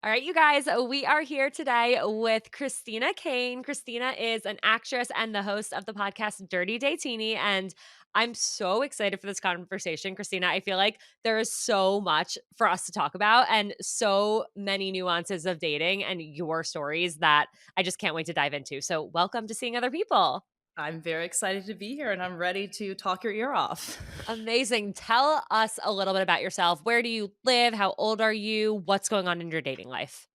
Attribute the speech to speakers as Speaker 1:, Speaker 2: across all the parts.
Speaker 1: All right, you guys, we are here today with Kristina Kane. Kristina is an actress and the host of the podcast Dirty Daytini. And I'm so excited for this conversation, Christina. I feel like there is so much for us to talk about and so many nuances of dating and your stories that I just can't wait to dive into. So, welcome to Seeing Other People.
Speaker 2: I'm very excited to be here and I'm ready to talk your ear off.
Speaker 1: Amazing. Tell us a little bit about yourself. Where do you live? How old are you? What's going on in your dating life?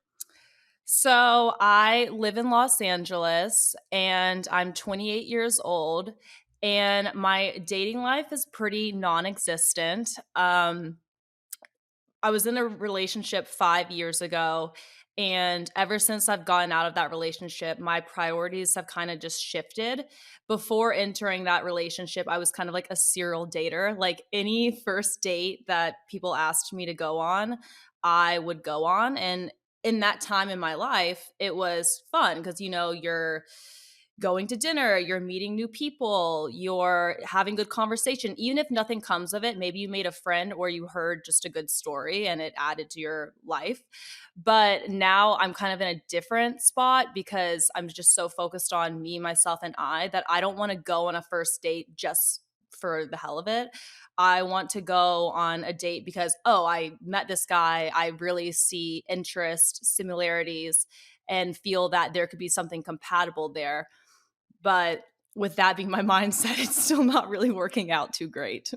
Speaker 2: So, I live in Los Angeles and I'm 28 years old and my dating life is pretty non-existent. I was in a relationship 5 years ago, and ever since I've gotten out of that relationship, my priorities have kinda just shifted. Before entering that relationship, I was kind of like a serial dater. Like, any first date that people asked me to go on, I would go on, and in that time in my life, it was fun because, you're going to dinner, you're meeting new people, you're having good conversation. Even if nothing comes of it, maybe you made a friend or you heard just a good story and it added to your life. But now I'm kind of in a different spot because I'm just so focused on me, myself, and I that I don't want to go on a first date just for the hell of it. I want to go on a date because, oh, I met this guy. I really see interest, similarities, and feel that there could be something compatible there. But with that being my mindset, it's still not really working out too great.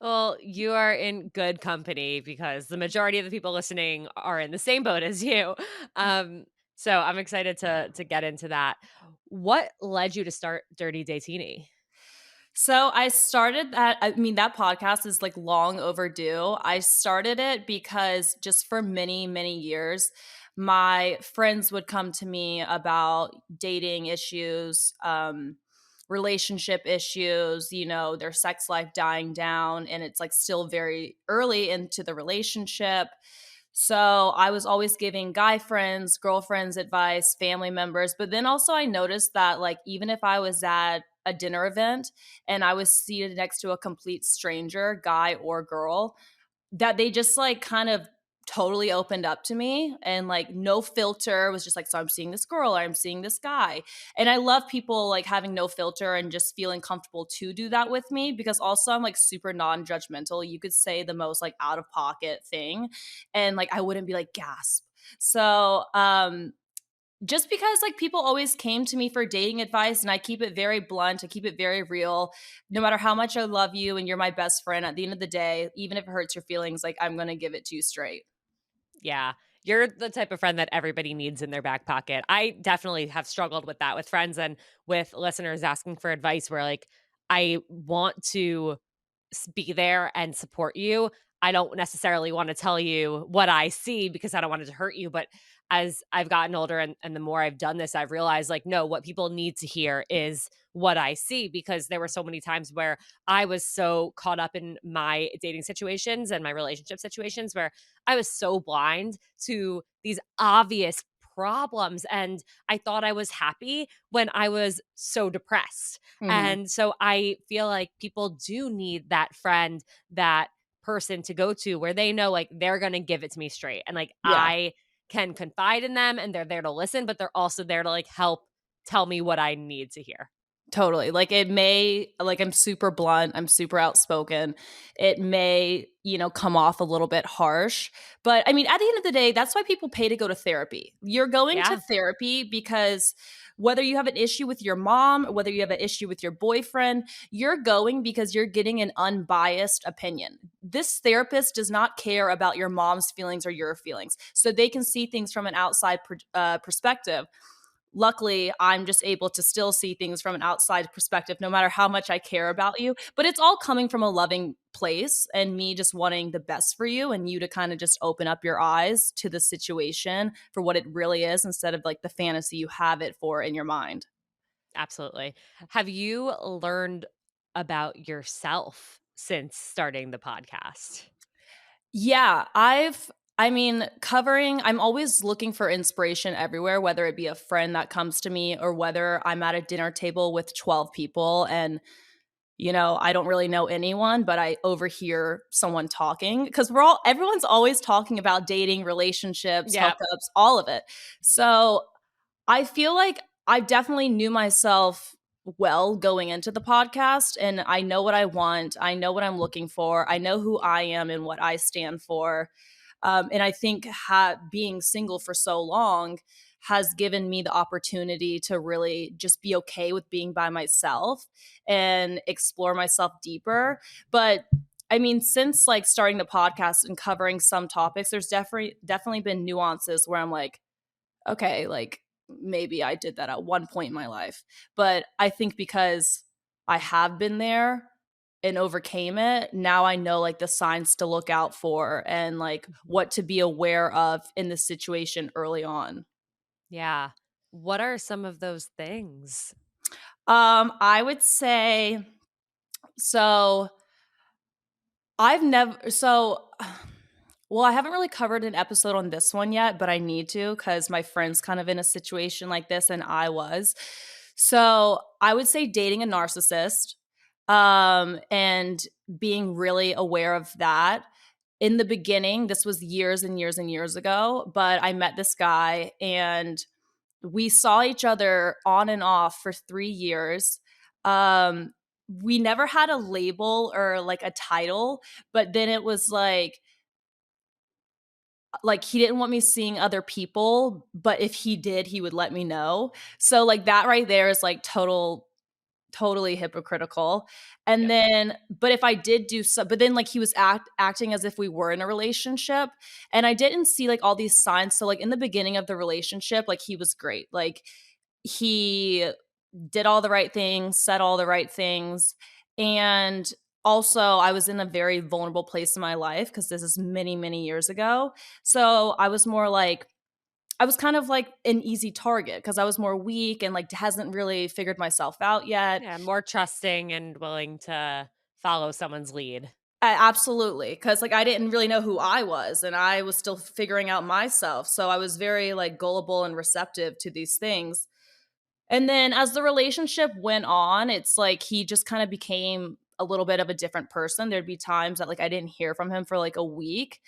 Speaker 1: Well, you are in good company because the majority of the people listening are in the same boat as you. Um, so I'm excited to get into that. What led you to start Dirty Daytini?
Speaker 2: So I started that. I mean, that podcast is like long overdue. I started it because just for many, many years, my friends would come to me about dating issues, relationship issues, their sex life dying down, and it's like still very early into the relationship. So I was always giving guy friends, girlfriends advice, family members. But then also I noticed that, like, even if I was at a dinner event and I was seated next to a complete stranger, guy or girl, that they just like kind of totally opened up to me and like no filter was just like, so I'm seeing this girl or I'm seeing this guy. And I love people like having no filter and just feeling comfortable to do that with me because also I'm like super non-judgmental. You could say the most like out of pocket thing and like I wouldn't be like gasp. So just because like people always came to me for dating advice and I keep it very blunt, I keep it very real. No matter how much I love you and you're my best friend, at the end of the day, even if it hurts your feelings, like I'm going to give it to you straight.
Speaker 1: Yeah. You're the type of friend that everybody needs in their back pocket. I definitely have struggled with that with friends and with listeners asking for advice where like I want to be there and support you. I don't necessarily want to tell you what I see because I don't want it to hurt you. But as I've gotten older and the more I've done this, I've realized like, no, what people need to hear is what I see because there were so many times where I was so caught up in my dating situations and my relationship situations where I was so blind to these obvious problems and I thought I was happy when I was so depressed.
Speaker 2: Hmm.
Speaker 1: And so I feel like people do need that friend, that person to go to where they know like they're going to give it to me straight. And like
Speaker 2: Yeah.
Speaker 1: I can confide in them and they're there to listen, but they're also there to like help tell me what I need to hear.
Speaker 2: Totally. Like it may like I'm super blunt, I'm super outspoken. It may, come off a little bit harsh, but I mean at the end of the day, that's why people pay to go to therapy. You're going to
Speaker 1: Yeah.
Speaker 2: therapy because whether you have an issue with your mom, whether you have an issue with your boyfriend, you're going because you're getting an unbiased opinion. This therapist does not care about your mom's feelings or your feelings. So they can see things from an outside perspective. Luckily, I'm just able to still see things from an outside perspective, no matter how much I care about you. But it's all coming from a loving place and me just wanting the best for you and you to kind of just open up your eyes to the situation for what it really is instead of like the fantasy you have it for in your mind.
Speaker 1: Absolutely. Have you learned about yourself since starting the podcast?
Speaker 2: Yeah, I'm always looking for inspiration everywhere, whether it be a friend that comes to me or whether I'm at a dinner table with 12 people and I don't really know anyone, but I overhear someone talking because everyone's always talking about dating, relationships,
Speaker 1: Yeah.
Speaker 2: hookups, all of it. So I feel like I definitely knew myself well going into the podcast, and I know what I want. I know what I'm looking for. I know who I am and what I stand for. And I think being single for so long has given me the opportunity to really just be okay with being by myself and explore myself deeper. But I mean, since like starting the podcast and covering some topics, there's definitely been nuances where I'm like, okay, like maybe I did that at one point in my life. But I think because I have been there and overcame it, now I know like the signs to look out for and like what to be aware of in the situation early on.
Speaker 1: Yeah. What are some of those things?
Speaker 2: I would say so I've never so well, I haven't really covered an episode on this one yet, but I need to because my friend's kind of in a situation like this and I was. So I would say dating a narcissist, and being really aware of that. In the beginning, this was years and years and years ago, but I met this guy and we saw each other on and off for 3 years. We never had a label or like a title, but then it was like he didn't want me seeing other people, but if he did, he would let me know. So like that right there is like totally hypocritical. And
Speaker 1: Yep.
Speaker 2: then but if I did do so, but then like he was acting as if we were in a relationship, and I didn't see like all these signs. So like in the beginning of the relationship, like he was great. Like he did all the right things, said all the right things. And also, I was in a very vulnerable place in my life because this is many, many years ago. So I was more like, I was kind of like an easy target because I was more weak and like hasn't really figured myself out yet.
Speaker 1: Yeah, more trusting and willing to follow someone's lead.
Speaker 2: Absolutely, because like I didn't really know who I was and I was still figuring out myself. So I was very like gullible and receptive to these things. And then as the relationship went on, it's like he just kind of became a little bit of a different person. There'd be times that like I didn't hear from him for like a week.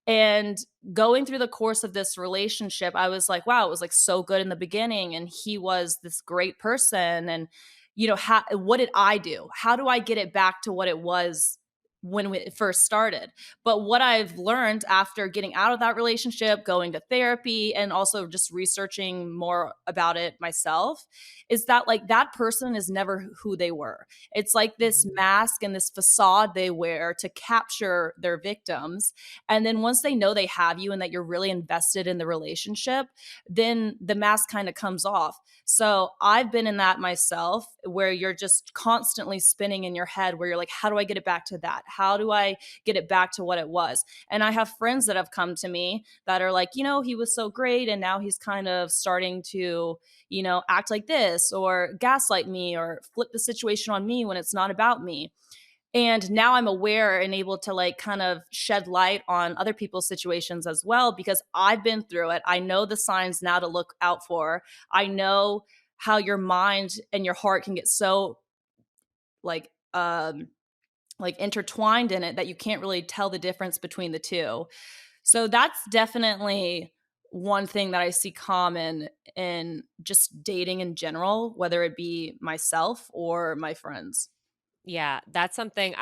Speaker 2: And going through the course of this relationship, I was like, wow, it was like so good in the beginning and he was this great person and what did I do? How do I get it back to what it was when we first started? But what I've learned after getting out of that relationship, going to therapy, and also just researching more about it myself is that like that person is never who they were. It's like this
Speaker 1: Mhm.
Speaker 2: mask and this facade they wear to capture their victims. And then once they know they have you and that you're really invested in the relationship, then the mask kind of comes off. So I've been in that myself where you're just constantly spinning in your head where you're like, how do I get it back to that? How do I get it back to what it was? And I have friends that have come to me that are like, he was so great. And now he's kind of starting to, act like this or gaslight me or flip the situation on me when it's not about me. And now I'm aware and able to like kind of shed light on other people's situations as well because I've been through it. I know the signs now to look out for. I know how your mind and your heart can get so like like intertwined in it that you can't really tell the difference between the two. So that's definitely one thing that I see common in just dating in general, whether it be myself or my friends.
Speaker 1: Yeah, that's something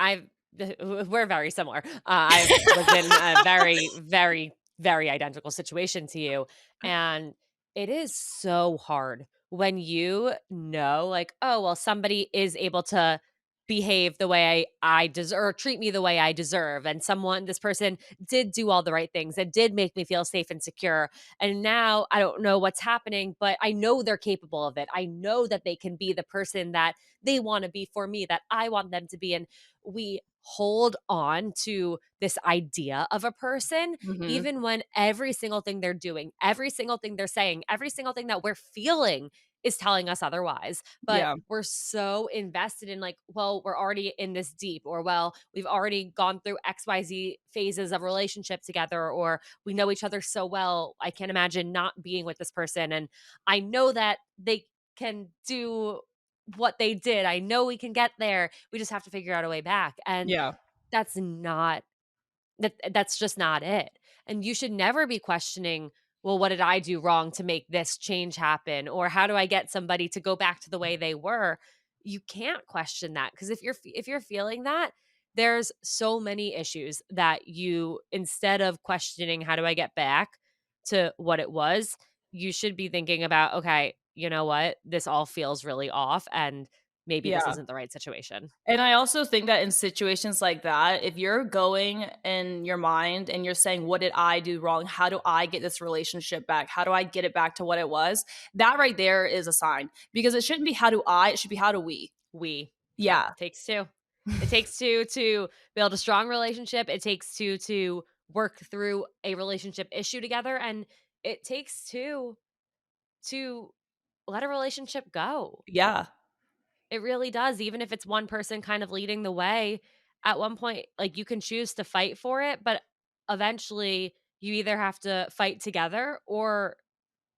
Speaker 1: we're very similar. I was in a very, very, very identical situation to you, and it is so hard when you know, like, oh, well, somebody is able to behave the way I deserve or treat me the way I deserve, and this person did do all the right things and did make me feel safe and secure, and now I don't know what's happening, but I know they're capable of it. I know that they can be the person that they want to be for me, that I want them to be. And we hold on to this idea of a person,
Speaker 2: Mhm.
Speaker 1: even when every single thing they're doing, every single thing they're saying, every single thing that we're feeling is telling us otherwise. But
Speaker 2: Yeah.
Speaker 1: we're so invested in, like, well, we're already in this deep, or, well, we've already gone through XYZ phases of relationship together, or we know each other so well. I can't imagine not being with this person. And I know that they can do what they did. I know we can get there. We just have to figure out a way back." And
Speaker 2: Yeah.
Speaker 1: that's not that's just not it. And you should never be questioning, "Well, what did I do wrong to make this change happen?" Or "How do I get somebody to go back to the way they were?" You can't question that, because if you're feeling that, there's so many issues that you, instead of questioning, "How do I get back to what it was?" you should be thinking about, "Okay, you know what? This all feels really off, and maybe this
Speaker 2: Yeah.
Speaker 1: isn't the right situation."
Speaker 2: And I also think that in situations like that, if you're going in your mind and you're saying, "What did I do wrong? How do I get this relationship back? How do I get it back to what it was?" That right there is a sign, because it shouldn't be "How do I?" It should be "How do we?"
Speaker 1: We Yep,
Speaker 2: Yeah.
Speaker 1: takes 2. It takes 2 to build a strong relationship, it takes 2 to work through a relationship issue together, and it takes 2 to let a relationship go.
Speaker 2: Yeah.
Speaker 1: It really does, even if it's one person kind of leading the way. At one point, like, you can choose to fight for it, but eventually you either have to fight together or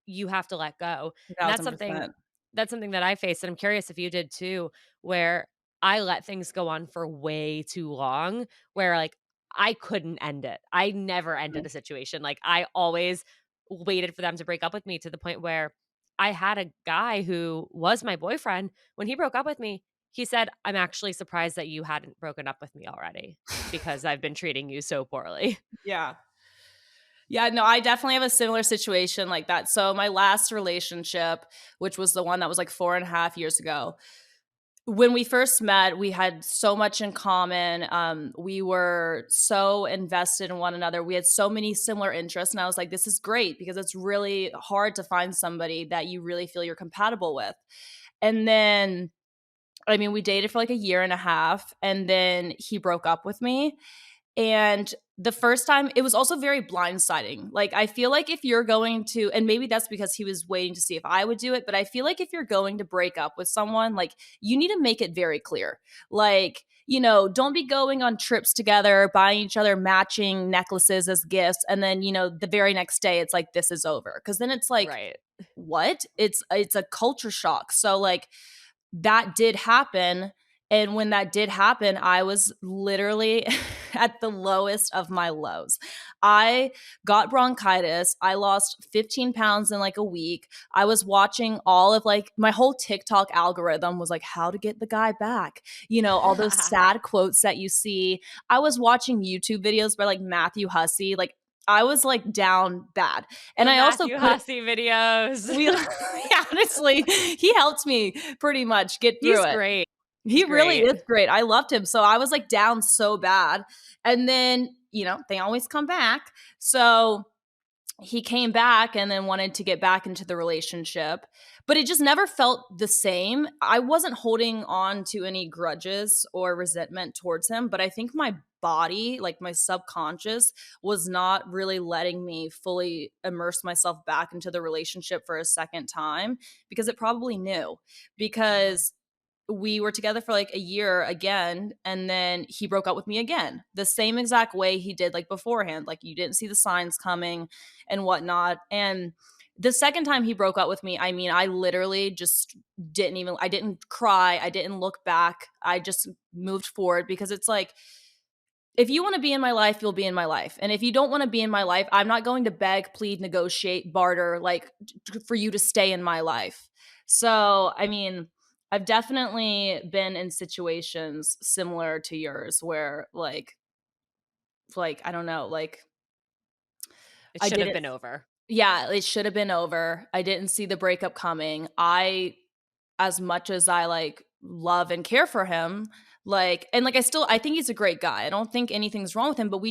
Speaker 1: you have to let go. And
Speaker 2: 1,000%.
Speaker 1: that's something that I faced, and I'm curious if you did too, where I let things go on for way too long, where, like, I couldn't end it. I never ended
Speaker 2: Mhm.
Speaker 1: a situation. Like, I always waited for them to break up with me, to the point where I had a guy who was my boyfriend. When he broke up with me, he said, "I'm actually surprised that you hadn't broken up with me already, because I've been treating you so poorly."
Speaker 2: Yeah. Yeah, no, I definitely have a similar situation like that. So my last relationship, which was the one that was like 4.5 years ago, when we first met, we had so much in common. We were so invested in one another. We had so many similar interests. And I was like, this is great, because it's really hard to find somebody that you really feel you're compatible with. And then, I mean, we dated for like a year and a half, and then he broke up with me. And the first time, it was also very blindsiding. Like, I feel like if you're going to, and maybe that's because he was waiting to see if I would do it, but I feel like if you're going to break up with someone, like, you need to make it very clear. Like, don't be going on trips together, buying each other matching necklaces as gifts. And then, the very next day, it's like, this is over. Cause then it's like,
Speaker 1: Right.
Speaker 2: what? It's a culture shock. So, like, that did happen. And when that did happen, I was literally at the lowest of my lows. I got bronchitis. I lost 15 pounds in like a week. I was watching all of, like, my whole TikTok algorithm was like, how to get the guy back, all those sad quotes that you see. I was watching YouTube videos by like Matthew Hussey. Like, I was like down bad. And
Speaker 1: The
Speaker 2: I also
Speaker 1: Matthew
Speaker 2: put
Speaker 1: Hussey videos.
Speaker 2: we yeah, honestly, he helped me pretty much get through
Speaker 1: He's
Speaker 2: it.
Speaker 1: great.
Speaker 2: He
Speaker 1: He's
Speaker 2: really
Speaker 1: great.
Speaker 2: is great. I loved him. So I was like down so bad. And then, they always come back. So he came back and then wanted to get back into the relationship, but it just never felt the same. I wasn't holding on to any grudges or resentment towards him, but I think my body, like my subconscious, was not really letting me fully immerse myself back into the relationship for a second time, because it probably knew. Because we were together for like a year again, and then he broke up with me again the same exact way he did like beforehand. Like, you didn't see the signs coming and whatnot. And the second time he broke up with me, I mean, I literally just I didn't cry, I didn't look back, I just moved forward, because it's like, if you want to be in my life, you'll be in my life. And if you don't want to be in my life, I'm not going to beg, plead, negotiate, barter, like, for you to stay in my life. So, I mean, I've definitely been in situations similar to yours where, like, I don't know, like,
Speaker 1: It
Speaker 2: I
Speaker 1: should have
Speaker 2: didn't,
Speaker 1: been over.
Speaker 2: yeah, it should have been over. I didn't see the breakup coming. As much as I like love and care for him, like, and like, I think he's a great guy. I don't think anything's wrong with him, but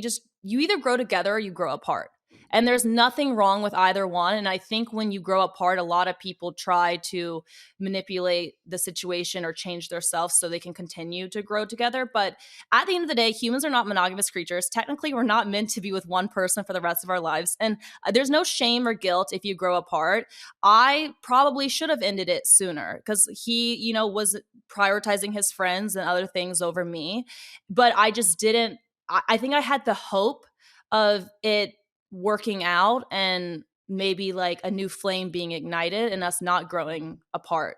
Speaker 2: you either grow together or you grow apart. And there's nothing wrong with either one. And I think when you grow apart, a lot of people try to manipulate the situation or change themselves so they can continue to grow together. But at the end of the day, humans are not monogamous creatures. Technically, we're not meant to be with one person for the rest of our lives. And there's no shame or guilt if you grow apart. I probably should have ended it sooner, because he, was prioritizing his friends and other things over me. But I just didn't. I think I had the hope of it working out and maybe like a new flame being ignited and us not growing apart.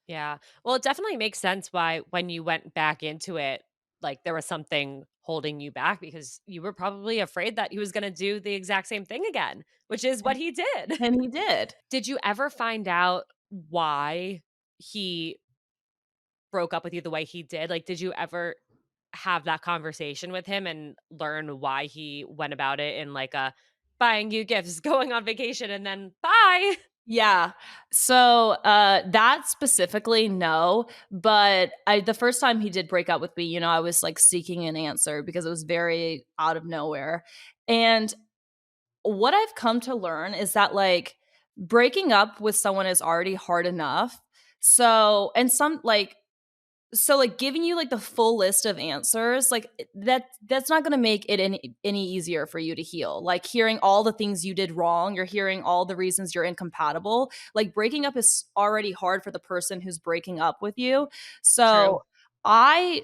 Speaker 1: Yeah. Well, it definitely makes sense why when you went back into it, like there was something holding you back because you were probably afraid that he was going to do the exact same thing again, which is what he did.
Speaker 2: And he did.
Speaker 1: Did you ever find out why he broke up with you the way he did? Like, did you ever have that conversation with him and learn why he went about it in like a buying you gifts, going on vacation, and then bye?
Speaker 2: Yeah. So, that specifically, no, but the first time he did break up with me, I was, like, seeking an answer because it was very out of nowhere, and what I've come to learn is that, like, breaking up with someone is already hard enough, so and some like, giving you, like, the full list of answers, like, that's not gonna make it any easier for you to heal. Like, hearing all the things you did wrong, you're hearing all the reasons you're incompatible. Like, breaking up is already hard for the person who's breaking up with you.
Speaker 1: True.
Speaker 2: So, I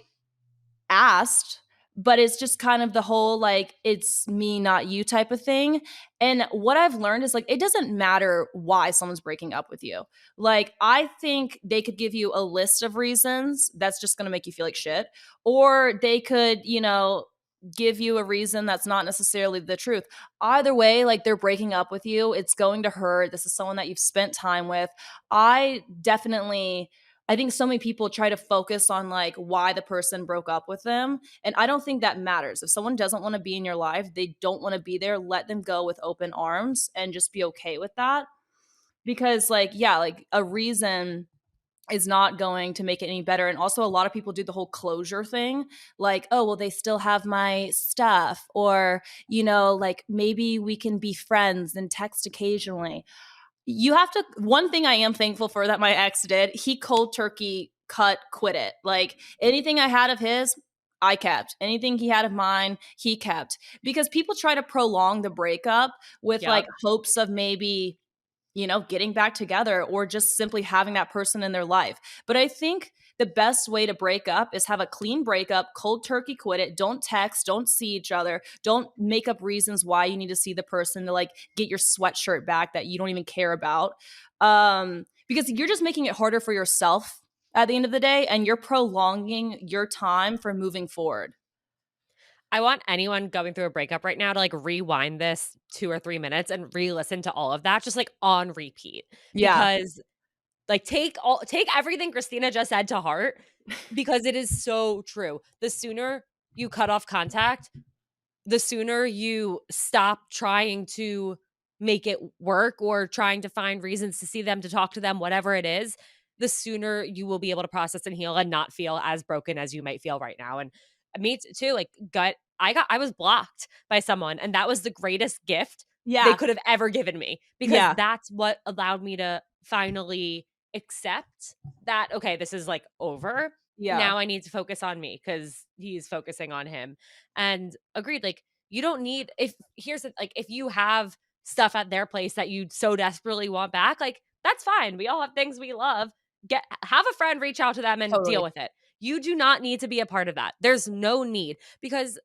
Speaker 2: asked, but it's just kind of the whole like it's me not you type of thing. And what I've learned is like it doesn't matter why someone's breaking up with you. Like I think they could give you a list of reasons that's just going to make you feel like shit, or they could, give you a reason that's not necessarily the truth. Either way, like they're breaking up with you, it's going to hurt. This is someone that you've spent time with. I think so many people try to focus on like why the person broke up with them. And I don't think that matters. If someone doesn't want to be in your life, they don't want to be there, let them go with open arms and just be okay with that. Because, like, yeah, like a reason is not going to make it any better. And also, a lot of people do the whole closure thing like, oh, well, they still have my stuff. Or, like maybe we can be friends and text occasionally. You have to one thing I am thankful for that my ex did, he cold turkey quit it. Like anything I had of his, I kept. Anything he had of mine, he kept. Because people try to prolong the breakup with like
Speaker 1: Yep.
Speaker 2: hopes of maybe getting back together or just simply having that person in their life. But I think the best way to break up is have a clean breakup, cold turkey quit it. Don't text, don't see each other, don't make up reasons why you need to see the person to like get your sweatshirt back that you don't even care about. Because you're just making it harder for yourself at the end of the day and you're prolonging your time for moving forward.
Speaker 1: I want anyone going through a breakup right now to like rewind this 2 or 3 minutes and re-listen to all of that just like on repeat
Speaker 2: Yeah.
Speaker 1: because like take everything Christina just said to heart because it is so true. The sooner you cut off contact, the sooner you stop trying to make it work or trying to find reasons to see them, to talk to them, whatever it is, the sooner you will be able to process and heal and not feel as broken as you might feel right now. And me too, like I was blocked by someone and that was the greatest gift they
Speaker 2: Yeah.
Speaker 1: could have ever given me because
Speaker 2: Yeah.
Speaker 1: that's what allowed me to finally accept that okay, this is like over.
Speaker 2: Yeah.
Speaker 1: Now I need to focus on me cuz he's focusing on him. And agreed, like you don't need if here's the like if you have stuff at their place that you so desperately want back, like that's fine. We all have things we love. Have a friend reach out to them and deal
Speaker 2: Totally.
Speaker 1: with it. You do not need to be a part of that. There's no need because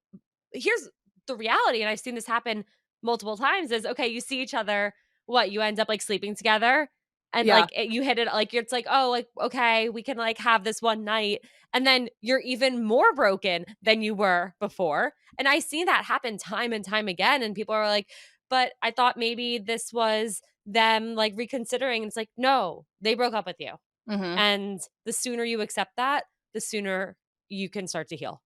Speaker 1: here's the reality, and I've seen this happen multiple times is okay, you see each other, what, you end up like sleeping together and
Speaker 2: Yeah.
Speaker 1: like you hit it like it's like, oh, like okay, we can like have this one night. And then you're even more broken than you were before. And I see that happen time and time again. And people are like, but I thought maybe this was them like reconsidering. And it's like, no, they broke up with you.
Speaker 2: Mhm.
Speaker 1: And the sooner you accept that, the sooner you can start to heal.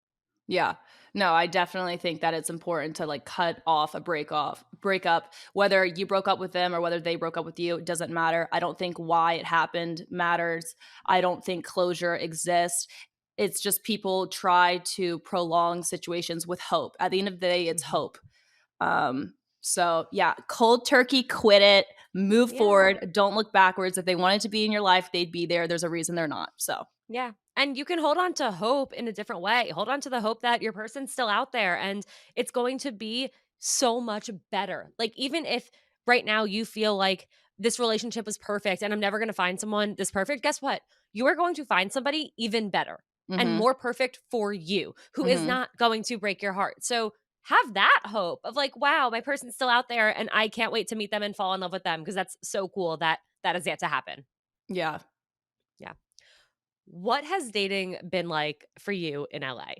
Speaker 2: Yeah. No, I definitely think that it's important to like cut off a breakup, whether you broke up with them or whether they broke up with you, it doesn't matter. I don't think why it happened matters. I don't think closure exists. It's just people try to prolong situations with hope. At the end of the day, it's
Speaker 1: Mhm.
Speaker 2: hope. So yeah, cold turkey, quit it, move
Speaker 1: Yeah.
Speaker 2: forward, don't look backwards. If they wanted to be in your life, they'd be there. There's a reason they're not. So
Speaker 1: Yeah. And you can hold on to hope in a different way. Hold on to the hope that your person's still out there and it's going to be so much better. Like, even if right now you feel like this relationship was perfect and I'm never going to find someone this perfect, guess what? You are going to find somebody even better and
Speaker 2: mhm.
Speaker 1: more perfect for you who is
Speaker 2: Mhm.
Speaker 1: not going to break your heart. So, have that hope of like, wow, my person's still out there and I can't wait to meet them and fall in love with them because that's so cool that that is yet to happen.
Speaker 2: Yeah.
Speaker 1: Yeah. What has dating been like for you in LA?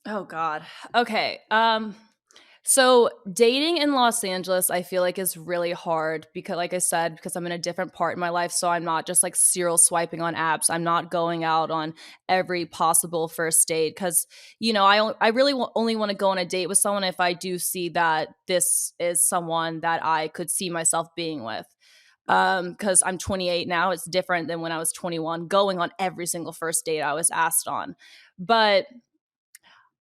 Speaker 2: Oh god. Okay. So dating in Los Angeles, I feel like is really hard because, like I said, because I'm in a different part in my life. So I'm not just like serial swiping on apps. I'm not going out on every possible first date because, I really only want to go on a date with someone if I do see that this is someone that I could see myself being with. Because I'm 28 now. It's different than when I was 21, going on every single first date I was asked on. But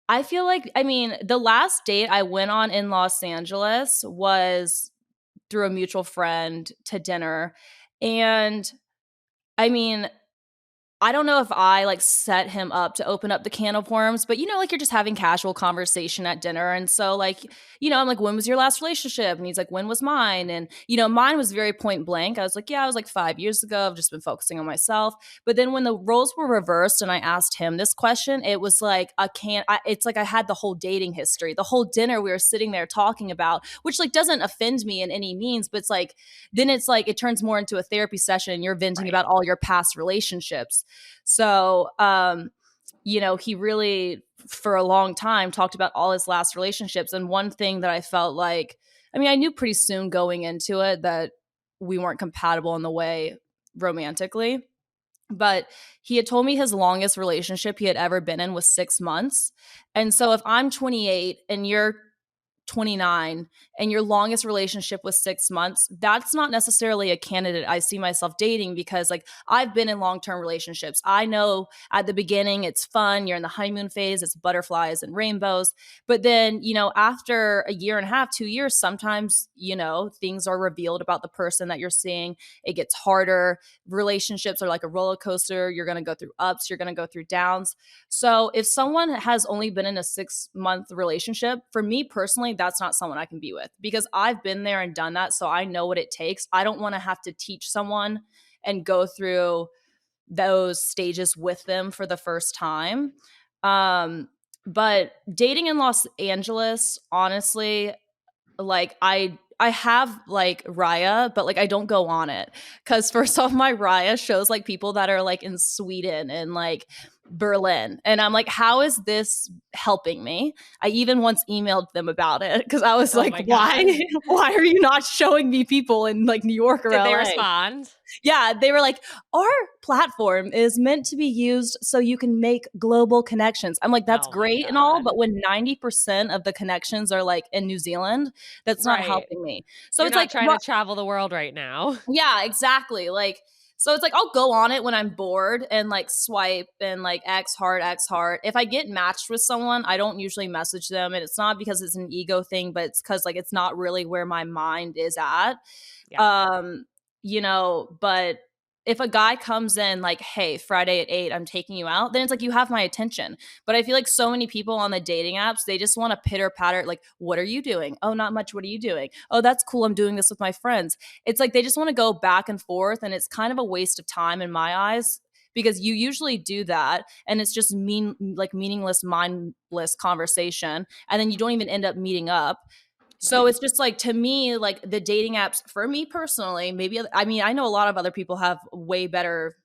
Speaker 2: I feel like, I mean, the last date I went on in Los Angeles was through a mutual friend to dinner. And I mean, I don't know if I, like, set him up to open up the can of worms, but, like, you're just having casual conversation at dinner, and so, like, I'm like, "When was your last relationship?" And he's like, "When was mine?" And, mine was very point blank. I was like, "Yeah, I was, like, 5 years ago. I've just been focusing on myself." But then when the roles were reversed and I asked him this question, it was like it's like I had the whole dating history. The whole dinner we were sitting there talking about, which, like, doesn't offend me in any means, but it's like it turns more into a therapy session and you're venting
Speaker 1: Right.
Speaker 2: about all your past relationships. So, he really, for a long time, talked about all his last relationships. And one thing that I felt like, I mean, I knew pretty soon going into it that we weren't compatible in the way romantically. But he had told me his longest relationship he had ever been in was 6 months. And so if I'm 28 and you're 29 and your longest relationship was 6 months, that's not necessarily a candidate I see myself dating because, like, I've been in long term relationships. I know at the beginning it's fun, you're in the honeymoon phase, it's butterflies and rainbows. But then, after a year and a half, 2 years, sometimes, things are revealed about the person that you're seeing. It gets harder. Relationships are like a roller coaster. You're going to go through ups, you're going to go through downs. So if someone has only been in a 6 month relationship, for me personally, that's not someone I can be with because I've been there and done that. So I know what it takes. I don't want to have to teach someone and go through those stages with them for the first time. Um, but dating in Los Angeles, honestly, like I have like Raya, but like I don't go on it because first off, my Raya shows like people that are like in Sweden and like Berlin, and I'm like, how is this helping me? I even once emailed them about it because I was
Speaker 1: Oh
Speaker 2: like,
Speaker 1: my
Speaker 2: why,
Speaker 1: god.
Speaker 2: why are you not showing me people in like New York or
Speaker 1: Did they
Speaker 2: LA?
Speaker 1: respond?
Speaker 2: Yeah, they were like, "Our platform is meant to be used so you can make global connections." I'm like, "That's
Speaker 1: Oh my
Speaker 2: great and all,
Speaker 1: god.
Speaker 2: but when 90% of the connections are, like, in New Zealand, that's not
Speaker 1: Right.
Speaker 2: helping me." So
Speaker 1: You're
Speaker 2: it's
Speaker 1: not
Speaker 2: like,
Speaker 1: trying to travel the world right now.
Speaker 2: yeah, exactly, like, so it's like I'll go on it when I'm bored and, like, swipe and, like, X heart, X heart. If I get matched with someone, I don't usually message them, and it's not because it's an ego thing, but it's because like, it's not really where my mind is at.
Speaker 1: Yeah.
Speaker 2: Um, but if a guy comes in like, "Hey, Friday at 8, I'm taking you out," then it's like you have my attention. But I feel like so many people on the dating apps, they just want to pitter patter, like, "What are you doing? Oh, not much. What are you doing? Oh, that's cool. I'm doing this with my friends." It's like they just want to go back and forth, and it's kind of a waste of time in my eyes because you usually do that and it's just meaningless, mindless conversation. And then you don't even end up meeting up. So
Speaker 1: Right.
Speaker 2: it's just like to me, like the dating apps for me personally, maybe I mean, I know a lot of other people have way better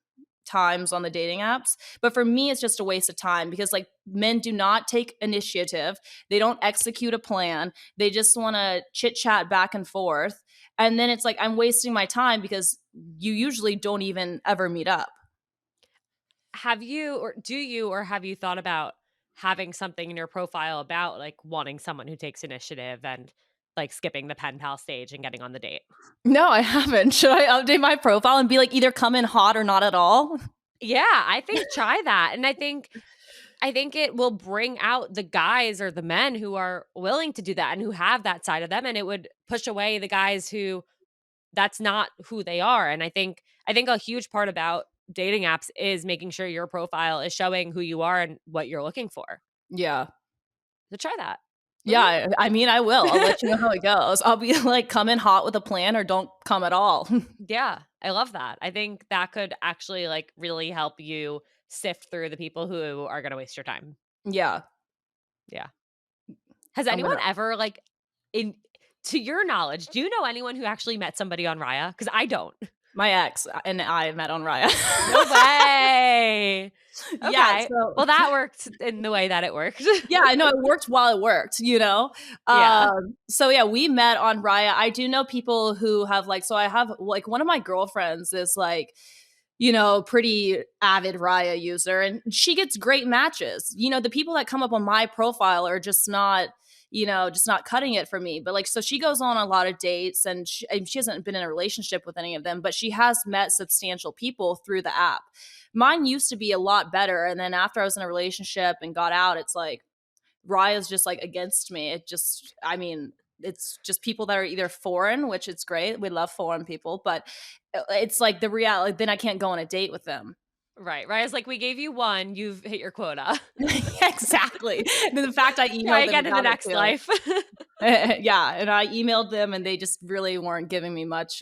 Speaker 2: times on the dating apps, but for me it's just a waste of time because like men do not take initiative. They don't execute a plan. They just want to chit-chat back and forth. And then it's like I'm wasting my time because you usually don't even ever meet up.
Speaker 1: Have you or do you or have you thought about having something in your profile about, like, wanting someone who takes initiative and, like, skipping the pen pal stage and getting on the date?
Speaker 2: No, I haven't. Should I update my profile and be like either come in hot or not at all?
Speaker 1: Yeah, I think try that, and I think it will bring out the guys or the men who are willing to do that and who have that side of them, and it would push away the guys who that's not who they are, and I think a huge part about dating apps is making sure your profile is showing who you are and what you're looking for.
Speaker 2: Yeah.
Speaker 1: So try that.
Speaker 2: Yeah, I mean, I will. I'll let you know how it goes. I'll be like, come in hot with a plan or don't come at all.
Speaker 1: Yeah, I love that. I think that could actually, like, really help you sift through the people who are gonna waste your time.
Speaker 2: Yeah,
Speaker 1: Yeah. Has
Speaker 2: I'm
Speaker 1: anyone
Speaker 2: gonna
Speaker 1: ever, like, in to your knowledge, do you know anyone who actually met somebody on Raya? Because I don't.
Speaker 2: My ex and I met on Raya.
Speaker 1: No way.
Speaker 2: Yeah,
Speaker 1: Okay.
Speaker 2: so
Speaker 1: Well, that worked in the way that it worked.
Speaker 2: yeah, I know it worked while it worked, you know?
Speaker 1: Yeah.
Speaker 2: So yeah, we met on Raya. I do know people who have like, so I have like one of my girlfriends is like, you know, pretty avid Raya user, and she gets great matches. You know, the people that come up on my profile are just not, you know, just not cutting it for me. But like, so she goes on a lot of dates, and she hasn't been in a relationship with any of them, but she has met substantial people through the app. Mine used to be a lot better. And then after I was in a relationship and got out, it's like, Raya's just like against me. It just, I mean, it's just people that are either foreign, which it's great. We love foreign people, but it's like the reality. Then I can't go on a date with them.
Speaker 1: Right. Raya's like, we gave you one, you've hit your quota.
Speaker 2: Exactly. And the fact I
Speaker 1: Try
Speaker 2: emailed them
Speaker 1: again in the
Speaker 2: about it
Speaker 1: next
Speaker 2: too.
Speaker 1: life.
Speaker 2: Yeah, and I emailed them, and they just really weren't giving me much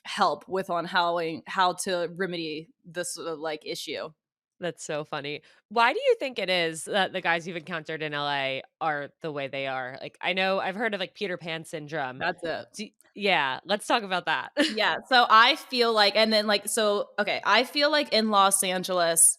Speaker 2: help with on how to remedy this like issue.
Speaker 1: That's so funny. Why do you think it is that the guys you've encountered in LA are the way they are? Like, I know I've heard of like Peter Pan syndrome.
Speaker 2: That's it.
Speaker 1: Yeah, let's talk about that.
Speaker 2: Yeah, so I feel like, and then like, so okay, I feel like in Los Angeles,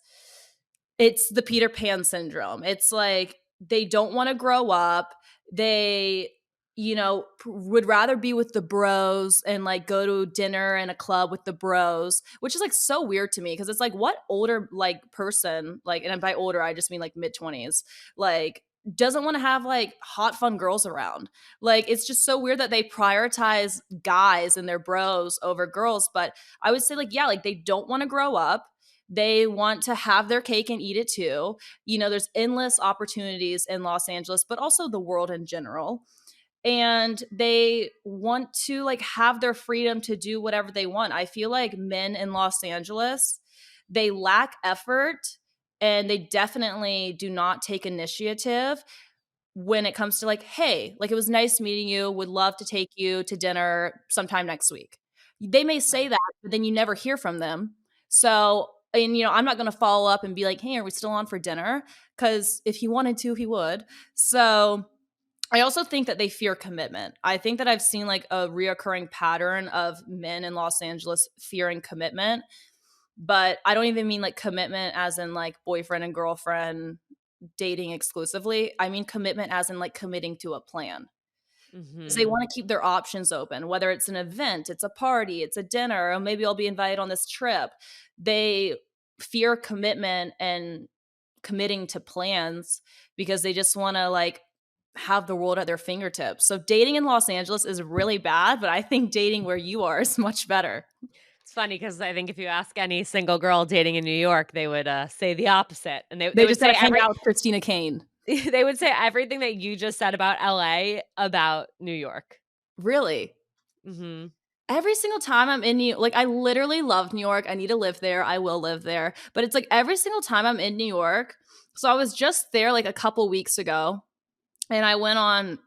Speaker 2: it's the Peter Pan syndrome. It's like they don't wanna grow up. They, you know, would rather be with the bros and, like, go to dinner and a club with the bros, which is, like, so weird to me because it's like, what older, like, person, like, and by older, I just mean, like, mid-20s, like, doesn't wanna have, like, hot, fun girls around? Like, it's just so weird that they prioritize guys and their bros over girls, but I would say, like, yeah, like, they don't wanna grow up. They want to have their cake and eat it too. You know, there's endless opportunities in Los Angeles, but also the world in general. And they want to like have their freedom to do whatever they want. I feel like men in Los Angeles, they lack effort and they definitely do not take initiative when it comes to like, hey, like it was nice meeting you, would love to take you to dinner sometime next week. They may say
Speaker 1: Right.
Speaker 2: that, but then you never hear from them. So, and you know, I'm not going to follow up and be like, hey, are we still on for dinner? Because if he wanted to, he would. So, I also think that they fear commitment. I think that I've seen like a reoccurring pattern of men in Los Angeles fearing commitment, but I don't even mean like commitment as in like boyfriend and girlfriend dating exclusively. I mean commitment as in like committing to a plan. Because they
Speaker 1: Mhm.
Speaker 2: want to keep their options open, whether it's an event, it's a party, it's a dinner, or maybe I'll be invited on this trip. They fear commitment and committing to plans because they just want to like have the world at their fingertips. So dating in Los Angeles is really bad, but I think dating where you are is much better.
Speaker 1: It's funny because I think if you ask any single girl dating in New York, they would, say the opposite, and they
Speaker 2: They
Speaker 1: would
Speaker 2: just
Speaker 1: say
Speaker 2: gotta hang out with Kristina Kane.
Speaker 1: they would say everything that you just said about LA about New York.
Speaker 2: Really?
Speaker 1: Mhm.
Speaker 2: Every single time I'm in New like, I literally love New York, I need to live there, I will live there, but it's like every single time I'm in New York, so I was just there, like, a couple weeks ago, and I went on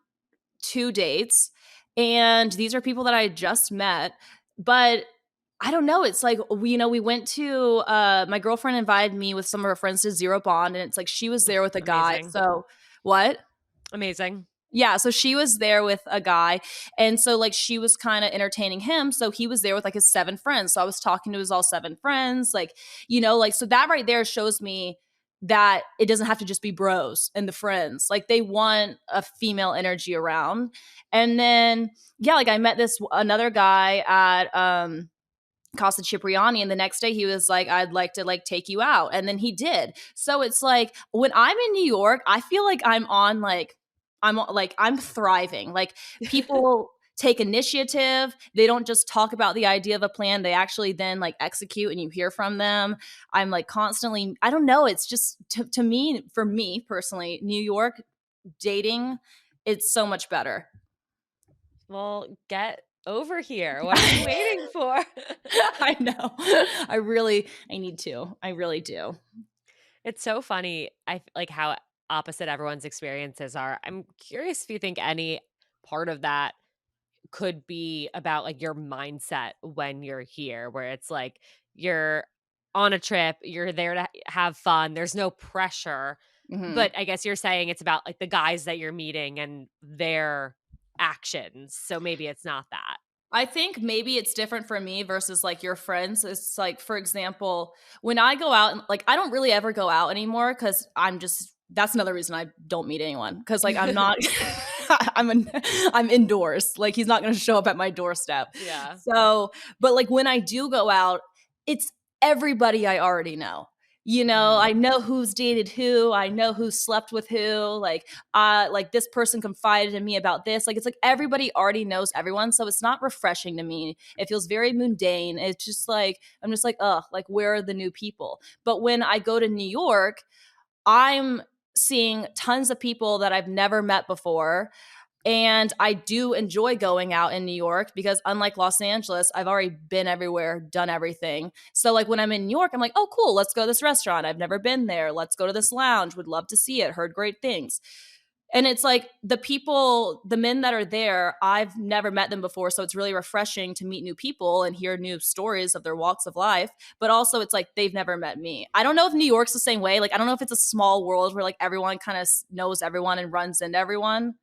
Speaker 2: 2 dates, and these are people that I just met, but I don't know, it's like, we you know, we went to, my girlfriend invited me with some of her friends to Zero Bond, and it's like she was there with a guy,
Speaker 1: Amazing.
Speaker 2: so what?
Speaker 1: Amazing.
Speaker 2: Yeah, so she was there with a guy, and so, like, she was kinda entertaining him, so he was there with, like, his 7 friends, so I was talking to his all 7 friends, like, you know, like, so that right there shows me that it doesn't have to just be bros and the friends, like, they want a female energy around, and then, yeah, like, I met this another guy at, Casa Cipriani, and the next day he was like, "I'd like to, like, take you out," and then he did. So it's like, when I'm in New York, I feel like I'm thriving. Like, people take initiative, they don't just talk about the idea of a plan, they actually then, like, execute and you hear from them. I'm, like, constantly I don't know, it's just to me for me personally, New York dating, it's so much better.
Speaker 1: Well, get over here. What are you waiting for?
Speaker 2: I know. I need to. I really do.
Speaker 1: It's so funny, like, how opposite everyone's experiences are. I'm curious if you think any part of that could be about, like, your mindset when you're here, where it's like you're on a trip, you're there to have fun, there's no pressure,
Speaker 2: Mhm.
Speaker 1: but I guess you're saying it's about, like, the guys that you're meeting and their actions, so maybe it's not that.
Speaker 2: I think maybe it's different for me versus like your friends. It's like, for example, when I go out and like, I don't really ever go out anymore because I'm just, that's another reason I don't meet anyone because like I'm not, I'm indoors. Like he's not going to show up at my doorstep.
Speaker 1: Yeah.
Speaker 2: So, but like when I do go out, it's everybody I already know. You know,
Speaker 1: Mhm.
Speaker 2: I know who's dated who, I know who slept with who, like this person confided in me about this. Like it's like everybody already knows everyone, so it's not refreshing to me. It feels very mundane. It's just like I'm just like, ugh, like where are the new people? But when I go to New York, I'm seeing tons of people that I've never met before. And I do enjoy going out in New York because unlike Los Angeles, I've already been everywhere, done everything. So like when I'm in New York, I'm like, "Oh cool, let's go to this restaurant. I've never been there. Let's go to this lounge. Would love to see it. Heard great things." And it's like the people, the men that are there, I've never met them before, so it's really refreshing to meet new people and hear new stories of their walks of life, but also it's like they've never met me. I don't know if New York's the same way. Like I don't know if it's a small world where like everyone kind of knows everyone and runs into everyone.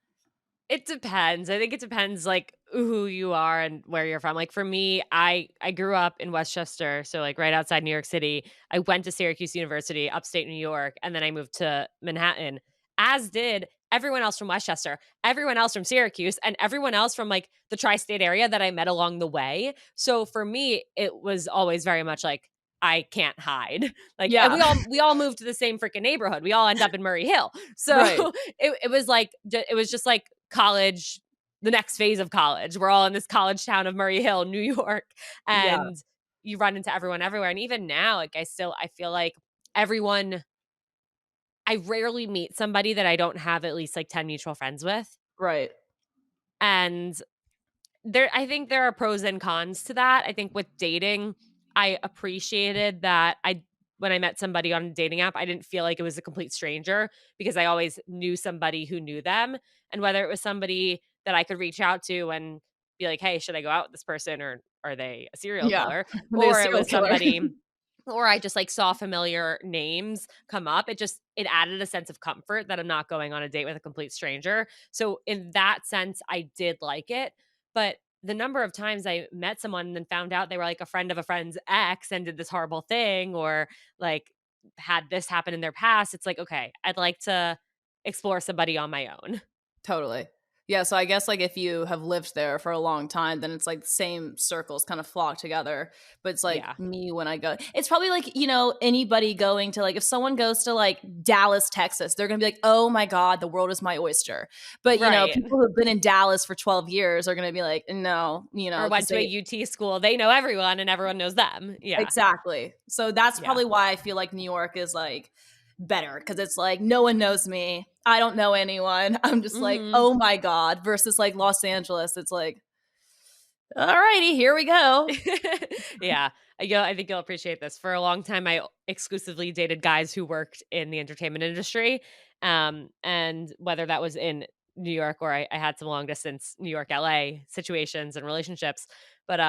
Speaker 1: It depends. I think it depends, like, who you are and where you're from. Like, for me, I grew up in Westchester, so, like, right outside New York City. I went to Syracuse University, upstate New York, and then I moved to Manhattan, as did everyone else from Westchester, everyone else from Syracuse, and everyone else from, like, the tri-state area that I met along the way. So, for me, it was always very much like, I can't hide. Like, and
Speaker 2: Yeah.
Speaker 1: we all moved to the same freaking neighborhood. We all end up in Murray Hill. So,
Speaker 2: Right.
Speaker 1: it was like it was just like college, the next phase of college. We're all in this college town of Murray Hill, New York,
Speaker 2: Yeah.
Speaker 1: and you run into everyone everywhere. And even now, like I feel like everyone I rarely meet somebody that I don't have at least like 10 mutual friends with.
Speaker 2: Right.
Speaker 1: And I think there are pros and cons to that. I think with dating, I appreciated that I when I met somebody on a dating app, I didn't feel like it was a complete stranger because I always knew somebody who knew them. And whether it was somebody that I could reach out to and be like, "Hey, should I go out with this person or are they a serial
Speaker 2: Yeah.
Speaker 1: killer?"
Speaker 2: They a
Speaker 1: Or it
Speaker 2: serial
Speaker 1: was
Speaker 2: killer.
Speaker 1: somebody or I just like saw familiar names come up. It added a sense of comfort that I'm not going on a date with a complete stranger. So in that sense, I did like it. But the number of times I met someone and then found out they were like a friend of a friend's ex and did this horrible thing or like had this happen in their past, it's like, okay, I'd like to explore somebody on my own.
Speaker 2: Totally. Yeah, so I guess, like, if you have lived there for a long time, then it's, like, the same circles kind of flock together, but it's, like,
Speaker 1: Yeah.
Speaker 2: me when I go it's probably, like, you know, anybody going to, like if someone goes to, like, Dallas, Texas, they're gonna be like, "Oh my god, the world is my oyster." But, you know,
Speaker 1: Right.
Speaker 2: people who've been in Dallas for 12 years are gonna be like, "No," you
Speaker 1: Or
Speaker 2: know,
Speaker 1: went
Speaker 2: because
Speaker 1: to a
Speaker 2: they
Speaker 1: UT school. They know everyone and everyone knows them. Yeah.
Speaker 2: exactly. So that's
Speaker 1: Yeah.
Speaker 2: probably why I feel like New York is, like, better because it's like no one knows me. I don't know anyone. I'm just like,
Speaker 1: Mhm.
Speaker 2: oh my God. Versus like Los Angeles, it's like, all righty, here we go.
Speaker 1: Yeah. I think you'll appreciate this. For a long time, I exclusively dated guys who worked in the entertainment industry. And whether that was in New York or I had some long distance New York, LA situations and relationships. But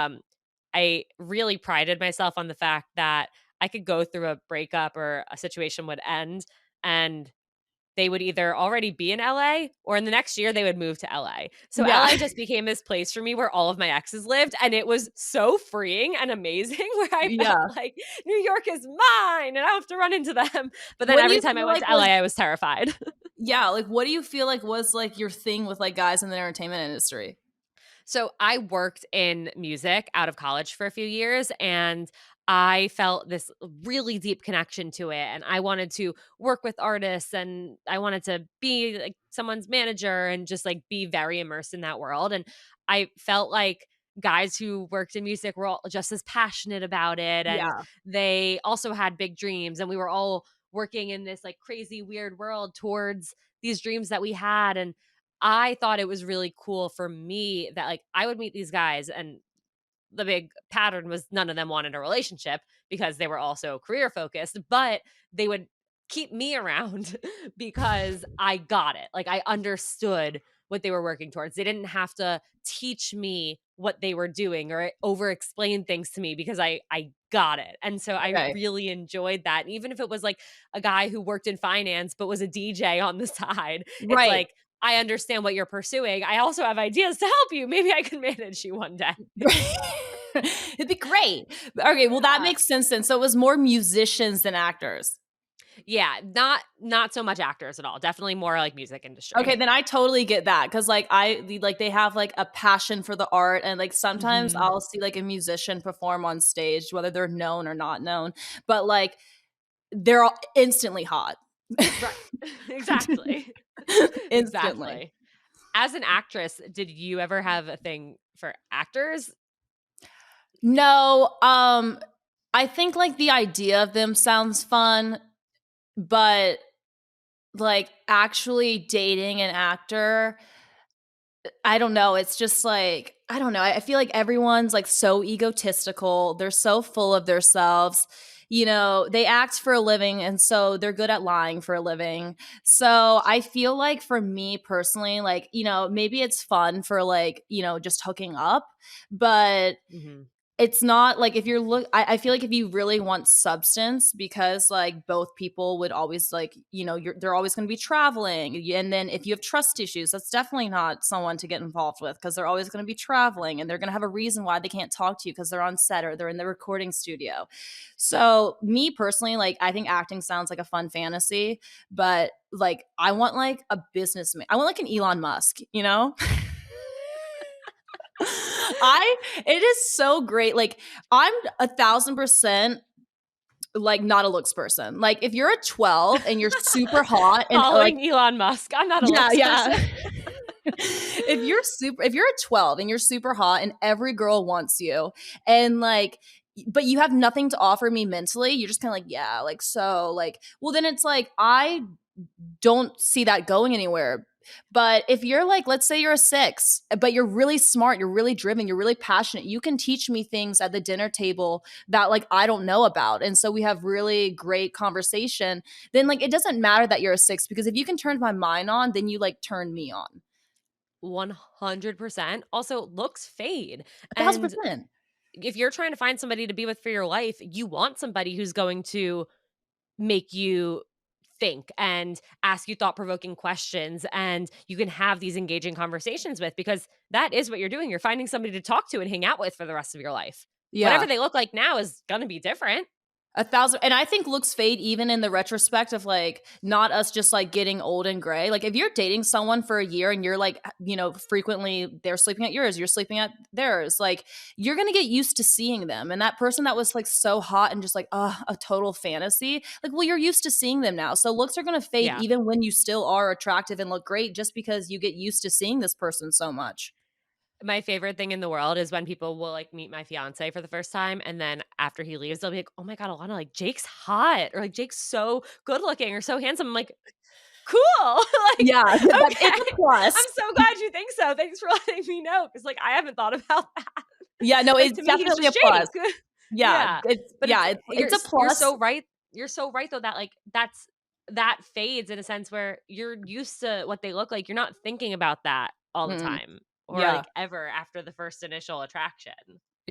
Speaker 1: I really prided myself on the fact that I could go through a breakup or a situation would end and they would either already be in LA or in the next year they would move to LA. So
Speaker 2: Yeah.
Speaker 1: LA just became this place for me where all of my exes lived, and it was so freeing and amazing where I felt
Speaker 2: Yeah.
Speaker 1: like New York is mine and I don't have to run into them. But then
Speaker 2: What do
Speaker 1: every
Speaker 2: you
Speaker 1: time I
Speaker 2: feel
Speaker 1: went
Speaker 2: like
Speaker 1: to LA,
Speaker 2: was,
Speaker 1: I was terrified.
Speaker 2: yeah, like what do you feel like was like your thing with like guys in the entertainment industry?
Speaker 1: So I worked in music out of college for a few years and I felt this really deep connection to it and I wanted to work with artists and I wanted to be like someone's manager and just like be very immersed in that world and I felt like guys who worked in music were all just as passionate about it and
Speaker 2: Yeah.
Speaker 1: they also had big dreams and we were all working in this like crazy weird world towards these dreams that we had and I thought it was really cool for me that, like, I would meet these guys, and the big pattern was none of them wanted a relationship because they were also career focused, but they would keep me around because I got it. Like, I understood what they were working towards. They didn't have to teach me what they were doing or over explain things to me because I got it. And so I
Speaker 2: Okay.
Speaker 1: really enjoyed that. Even if it was like a guy who worked in finance but was a DJ on the side, it's
Speaker 2: Right.
Speaker 1: like I understand what you're pursuing. I also have ideas to help you. Maybe I can manage you one day.
Speaker 2: It'd be great. Okay, well, that
Speaker 1: Yeah.
Speaker 2: makes sense then. So it was more musicians than actors.
Speaker 1: Yeah, not so much actors at all. Definitely more like music
Speaker 2: Okay,
Speaker 1: industry.
Speaker 2: then I totally get that because they have like a passion for the art, and like sometimes
Speaker 1: Mhm.
Speaker 2: I'll see like a musician perform on stage, whether they're known or not known, but like they're all instantly hot.
Speaker 1: Right. Exactly.
Speaker 2: Instantly.
Speaker 1: Exactly. As an actress, did you ever have a thing for actors?
Speaker 2: No, I think like the idea of them sounds fun, but like actually dating an actor, I don't know. It's just like, I don't know. I feel like everyone's like so egotistical. They're so full of themselves. You know, they act for a living, and so they're good at lying for a living. So I feel like for me personally, like, maybe it's fun for like, just hooking up, but
Speaker 1: Mhm.
Speaker 2: it's not like if you're I feel like if you really want substance, because like both people would always like, they're always going to be traveling. And then if you have trust issues, that's definitely not someone to get involved with, because they're always going to be traveling and they're going to have a reason why they can't talk to you because they're on set or they're in the recording studio. So me personally, like I think acting sounds like a fun fantasy, but like I want like a businessman. I want like an Elon Musk, you know? It is so great. Like I'm 1,000% like not a looks person. Like if you're a 12 and you're super hot and like,
Speaker 1: Following Elon Musk. I'm not a
Speaker 2: yeah,
Speaker 1: looks
Speaker 2: yeah.
Speaker 1: person.
Speaker 2: If you're a 12 and you're super hot and every girl wants you, and like but you have nothing to offer me mentally, you're just kind of like, yeah, like so like, well then it's like I don't see that going anywhere. But if you're like, let's say you're a 6, but you're really smart, you're really driven, you're really passionate, you can teach me things at the dinner table that like I don't know about. And so we have really great conversation. Then like it doesn't matter that you're a 6, because if you can turn my mind on, then you like turn me on.
Speaker 1: 100%. Also, looks fade.
Speaker 2: A thousand
Speaker 1: And
Speaker 2: percent.
Speaker 1: if you're trying to find somebody to be with for your life, you want somebody who's going to make you think and ask you thought-provoking questions, and you can have these engaging conversations with, because that is what you're doing. You're finding somebody to talk to and hang out with for the rest of your life. Whatever
Speaker 2: Yeah.
Speaker 1: they look like now is gonna be different.
Speaker 2: 1,000, and I think looks fade even in the retrospect of like not us just like getting old and gray. Like if you're dating someone for a year and you're like, frequently they're sleeping at yours, you're sleeping at theirs, like you're gonna get used to seeing them. And that person that was like so hot and just like, a total fantasy, like, well, you're used to seeing them now. So looks are gonna fade
Speaker 1: Yeah.
Speaker 2: even when you still are attractive and look great, just because you get used to seeing this person so much.
Speaker 1: My favorite thing in the world is when people will, like, meet my fiancé for the first time, and then after he leaves, they'll be like, "Oh my god, Alana, like, Jake's hot," or like, "Jake's so good looking or so handsome." I'm like, "Cool." Like,
Speaker 2: Yeah, that it's a
Speaker 1: "Okay.
Speaker 2: plus.
Speaker 1: I'm so glad you think so. Thanks for letting me know, because like, I haven't thought about that."
Speaker 2: Yeah, no,
Speaker 1: Like,
Speaker 2: it's
Speaker 1: to me, he's
Speaker 2: definitely a
Speaker 1: just
Speaker 2: plus.
Speaker 1: Jake.
Speaker 2: Yeah,
Speaker 1: Yeah.
Speaker 2: it's
Speaker 1: But it's
Speaker 2: yeah, it's a
Speaker 1: you're
Speaker 2: plus.
Speaker 1: so right. You're so right, though, that, like, that fades in a sense where you're used to what they look like. You're not thinking about that all the
Speaker 2: Mm,
Speaker 1: time or,
Speaker 2: yeah.
Speaker 1: like, ever after the first initial attraction.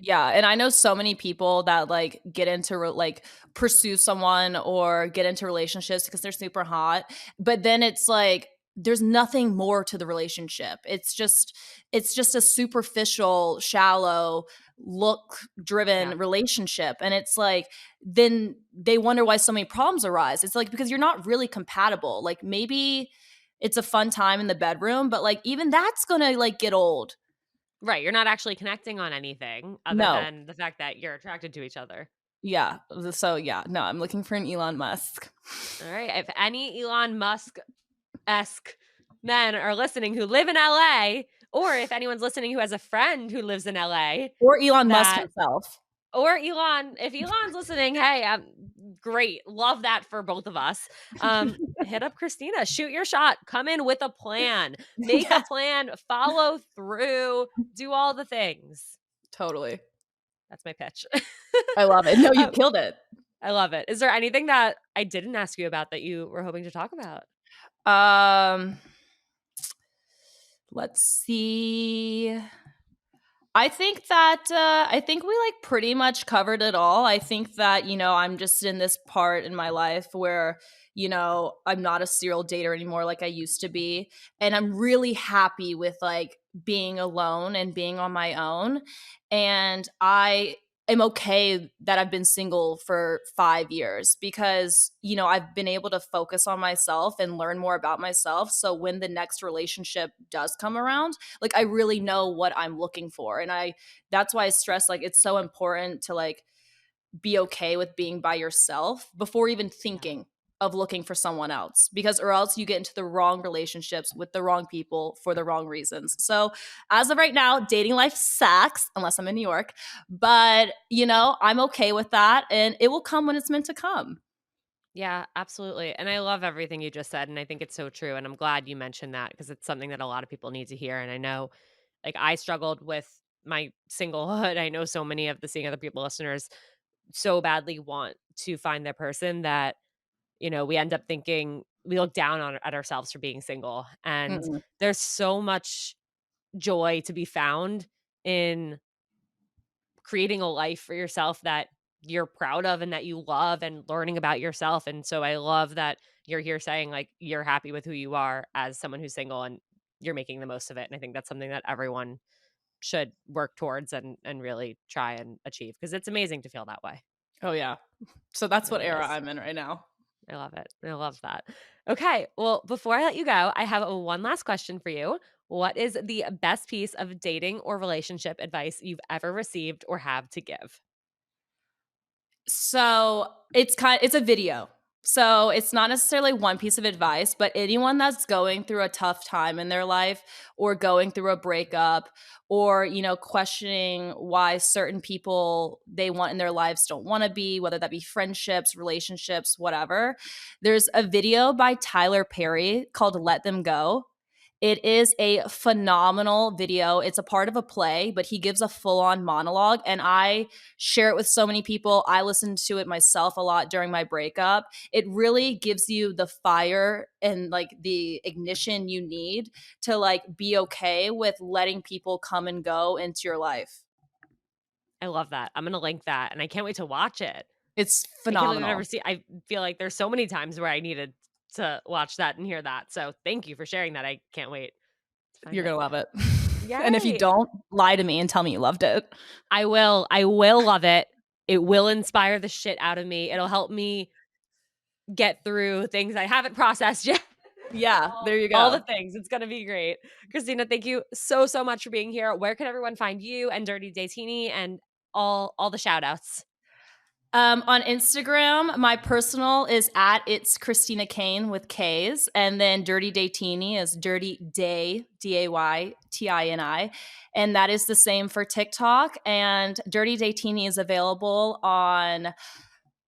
Speaker 2: Yeah, and I know so many people that, like, get into pursue someone or get into relationships because they're super hot, but then it's like there's nothing more to the relationship. It's just a superficial, shallow, look-driven
Speaker 1: Yeah.
Speaker 2: relationship, and it's like then they wonder why so many problems arise. It's like because you're not really compatible. Like, maybe it's a fun time in the bedroom, but, like, even that's gonna, like, get old.
Speaker 1: Right, you're not actually connecting on anything other
Speaker 2: No.
Speaker 1: than the fact that you're attracted to each other.
Speaker 2: Yeah. So yeah, no, I'm looking for an Elon Musk.
Speaker 1: Alright, if any Elon Musk-esque men are listening who live in LA, or if anyone's listening who has a friend who lives in LA
Speaker 2: Or Elon Musk
Speaker 1: that
Speaker 2: himself.
Speaker 1: or Elon, if Elon's listening, hey, great, love that for both of us. Hit up Christina, shoot your shot, come in with a plan, make a
Speaker 2: Yeah,
Speaker 1: plan, follow through, do all the things.
Speaker 2: totally.
Speaker 1: That's my pitch.
Speaker 2: I love it. No, you
Speaker 1: Um,
Speaker 2: killed it.
Speaker 1: I love it. Is there anything that I didn't ask you about that you were hoping to talk about?
Speaker 2: Um, let's see. I think we like pretty much covered it all. I think that, I'm just in this part in my life where, I'm not a serial dater anymore like I used to be. And I'm really happy with like being alone and being on my own. And I am okay that I've been single for 5 years because, I've been able to focus on myself and learn more about myself. So when the next relationship does come around, like I really know what I'm looking for. And that's why I stress like it's so important to like be okay with being by yourself before even
Speaker 1: Yeah.
Speaker 2: thinking of looking for someone else, because or else you get into the wrong relationships with the wrong people for the wrong reasons. So as of right now, dating life sucks unless I'm in New York, but I'm okay with that and it will come when it's meant to come.
Speaker 1: Yeah, absolutely. And I love everything you just said. And I think it's so true. And I'm glad you mentioned that because it's something that a lot of people need to hear. And I know, like, I struggled with my singlehood. I know so many of the Seeing Other People listeners so badly want to find their person that, we end up thinking we look down on at ourselves for being single. And
Speaker 2: Mm-mm.
Speaker 1: there's so much joy to be found in creating a life for yourself that you're proud of and that you love and learning about yourself. And so I love that you're here saying like you're happy with who you are as someone who's single and you're making the most of it. And I think that's something that everyone should work towards and really try and achieve because it's amazing to feel that way.
Speaker 2: Oh yeah. So that's
Speaker 1: It
Speaker 2: what
Speaker 1: really
Speaker 2: era
Speaker 1: is.
Speaker 2: I'm in right now.
Speaker 1: I love it. I love that. Okay. Well, before I let you go, I have one last question for you. What is the best piece of dating or relationship advice you've ever received or have to give?
Speaker 2: So it's a video. So it's not necessarily one piece of advice, but anyone that's going through a tough time in their life or going through a breakup or, questioning why certain people they want in their lives don't want to be, whether that be friendships, relationships, whatever. There's a video by Tyler Perry called Let Them Go. It is a phenomenal video. It's a part of a play, but he gives a full on monologue. And I share it with so many people. I listened to it myself a lot during my breakup. It really gives you the fire and like the ignition you need to like be okay with letting people come and go into your life.
Speaker 1: I love that. I'm gonna link that, and I can't wait to watch it.
Speaker 2: It's
Speaker 1: I can't believe I've never
Speaker 2: phenomenal.
Speaker 1: seen I feel like there's so many times where I needed to watch that and hear that, so thank you for sharing that. I can't wait to find
Speaker 2: You're
Speaker 1: it.
Speaker 2: going to love it. And if you
Speaker 1: Yay.
Speaker 2: don't, lie to me and tell me you loved it.
Speaker 1: I will love it. It will inspire the shit out of me. It'll help me get through things I haven't processed yet.
Speaker 2: Yeah,
Speaker 1: All
Speaker 2: there you
Speaker 1: all the
Speaker 2: go.
Speaker 1: things. It's gonna be great. Christina, thank you so, so much for being here. Where can everyone find you and Dirty Daytini and all the shout outs?
Speaker 2: On Instagram, my personal is at it's Kristina Kane with K's, and then Dirty Daytini is Dirty Day Daytini, and that is the same for TikTok. And Dirty Daytini is available on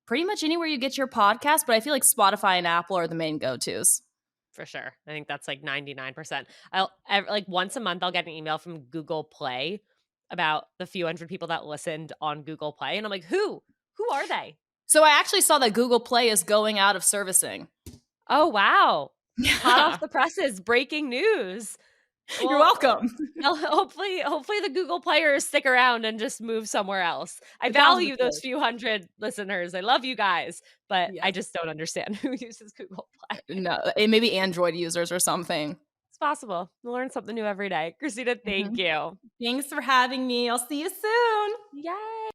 Speaker 2: pretty much anywhere you get your podcast, but I feel like Spotify and Apple are the main go tos.
Speaker 1: For sure. I think that's like 99%. Like once a month I'll get an email from Google Play about the few hundred people that listened on Google Play and I'm like, "Who? Who are they?"
Speaker 2: So I actually saw that Google Play is going out of servicing.
Speaker 1: Oh, wow. Hot off
Speaker 2: Yeah,
Speaker 1: the presses, breaking news.
Speaker 2: you're
Speaker 1: Well,
Speaker 2: welcome.
Speaker 1: hopefully the Google players stick around and just move somewhere else. I
Speaker 2: 1,000%.
Speaker 1: value those few hundred listeners. I love you guys, but I
Speaker 2: Yes.
Speaker 1: just don't understand who uses Google Play.
Speaker 2: No, maybe Android users or something.
Speaker 1: It's possible. We learn something new every day. Christina, thank
Speaker 2: Mhm.
Speaker 1: you.
Speaker 2: Thanks for having me. I'll see you soon.
Speaker 1: Yay.